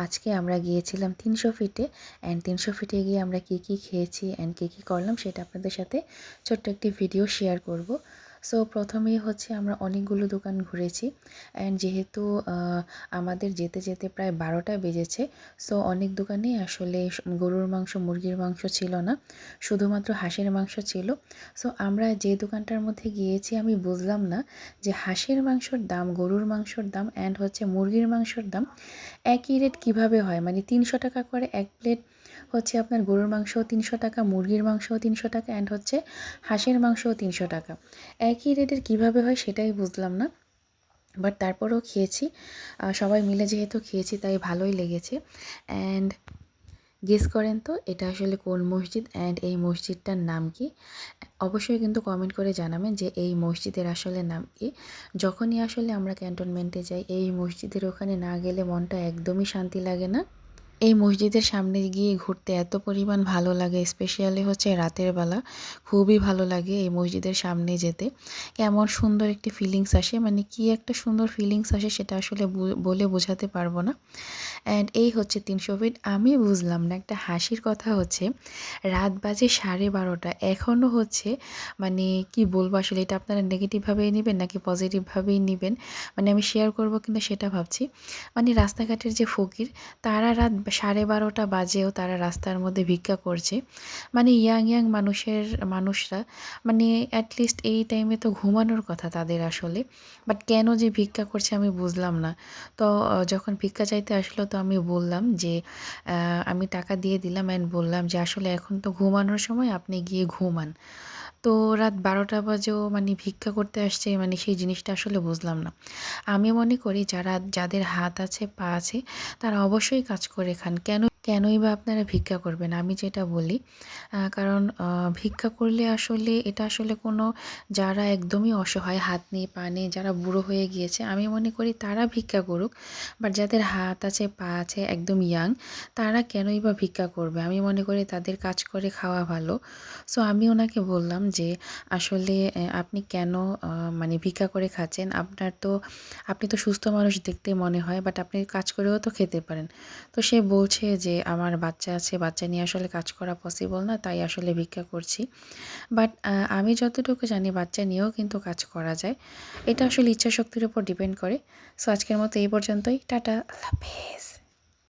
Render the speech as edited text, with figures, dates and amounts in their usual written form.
আজকে আমরা গিয়েছিলাম ৩০০ ফিটে অ্যান্ড ৩০০ ফিটে গিয়ে আমরা কী খেয়েছি অ্যান্ড কী করলাম সেটা আপনাদের সাথে ছোট্ট একটি ভিডিও শেয়ার করব। সো প্রথমেই হচ্ছে আমরা অনেকগুলো দোকান ঘুরেছি অ্যান্ড যেহেতু আমাদের যেতে যেতে প্রায় ১২টা বেজেছে, সো অনেক দোকানেই আসলে গরুর মাংস মুরগির মাংস ছিল না, শুধুমাত্র হাঁসের মাংস ছিল। সো আমরা যে দোকানটার মধ্যে গিয়েছি আমি বুঝলাম না যে হাঁসের মাংসর দাম, গরুর মাংসর দাম অ্যান্ড হচ্ছে মুরগির মাংসর দাম একই রেট কীভাবে হয়। মানে ৩০০ টাকা করে এক প্লেট হচ্ছে আপনার গরুর মাংসও ৩০০ টাকা, মুরগির মাংসও ৩০০ টাকা অ্যান্ড হচ্ছে হাঁসের মাংসও ৩০০ টাকা। একই রেটের কীভাবে হয় সেটাই বুঝলাম না, বাট তারপরেও খেয়েছি। সবাই মিলে যেহেতু খেয়েছি তাই ভালোই লেগেছে। অ্যান্ড গেস করেন তো এটা আসলে কোন মসজিদ অ্যান্ড এই মসজিদটার নাম কি? অবশ্যই কিন্তু কমেন্ট করে জানাবেন যে এই মসজিদের আসলে নাম কি। যখনই আসলে আমরা ক্যান্টনমেন্টে যাই এই মসজিদের ওখানে না গেলে মনটা একদমই শান্তি লাগে না। এই মসজিদের সামনে গিয়ে ঘুরতে এত পরিমাণ ভালো লাগে, স্পেশালি হচ্ছে রাতের বেলা খুবই ভালো লাগে এই মসজিদের সামনে যেতে। কেমন সুন্দর একটি ফিলিংস আসে, মানে কি একটা সুন্দর ফিলিংস আসে সেটা আসলে বলে বোঝাতে পারবো না। অ্যান্ড এই হচ্ছে ৩০০ ফিট। আমি বুঝলাম না, একটা হাসির কথা হচ্ছে রাত বাজে 12:30, এখনও হচ্ছে মানে কি বলবো আসলে, এটা আপনারা নেগেটিভভাবেই নেবেন নাকি পজিটিভভাবেই নেবেন, মানে আমি শেয়ার করবো কিনা সেটা ভাবছি। মানে রাস্তাঘাটের যে ফকির তারা রাত 12:30 বাজেও তারা রাস্তার মধ্যে ভিক্ষা করছে। মানে ইয়াং মানুষরা মানে অ্যাটলিস্ট এই টাইমে তো ঘুমানোর কথা তাদের আসলে, বাট কেন যে ভিক্ষা করছে আমি বুঝলাম না। তো যখন ভিক্ষা চাইতে আসলো তো আমি বললাম যে আমি টাকা দিয়ে দিলাম অ্যান্ড বললাম যে আসলে এখন তো ঘুমানোর সময়, আপনি গিয়ে ঘুমান। তো রাত 12টা বাজেও মানে ভিক্ষা করতে আসছে, মানে সেই জিনিসটা আসলে বুঝলাম না। আমি মনে করি যাদের হাত আছে পা আছে তারা অবশ্যই কাজ করে খান, কেনই বা আপনারা ভিক্ষা করবেন? আমি যেটা বলি, কারণ ভিক্ষা করলে আসলে এটা আসলে কোনো, যারা একদমই অসহায়, হাত নেই পা নেই, যারা বুড়ো হয়ে গিয়েছে আমি মনে করি তারা ভিক্ষা করুক। বাট যাদের হাত আছে পা আছে একদম ইয়াং, তারা কেনই বা ভিক্ষা করবে? আমি মনে করি তাদের কাজ করে খাওয়া ভালো। সো আমি ওনাকে বললাম যে আসলে আপনি কেন মানে ভিক্ষা করে খাচ্ছেন? আপনি তো সুস্থ মানুষ দেখতে মনে হয়, বাট আপনি কাজ করেও তো খেতে পারেন। তো সে বলছে যে আমার বাচ্চা আছে, বাচ্চা নিয়ে আসলে কাজ করা পসিবল না, তাই আসলে ভিক্ষা করছি। বাট আমি যতটুকু জানি বাচ্চা নিয়েও কিন্তু কাজ করা যায়। এটা আসলে ইচ্ছাশক্তির উপর ডিপেন্ড করে। সো আজকের মতো এই পর্যন্তই। টাটা, আল্লাহ হাফেজ।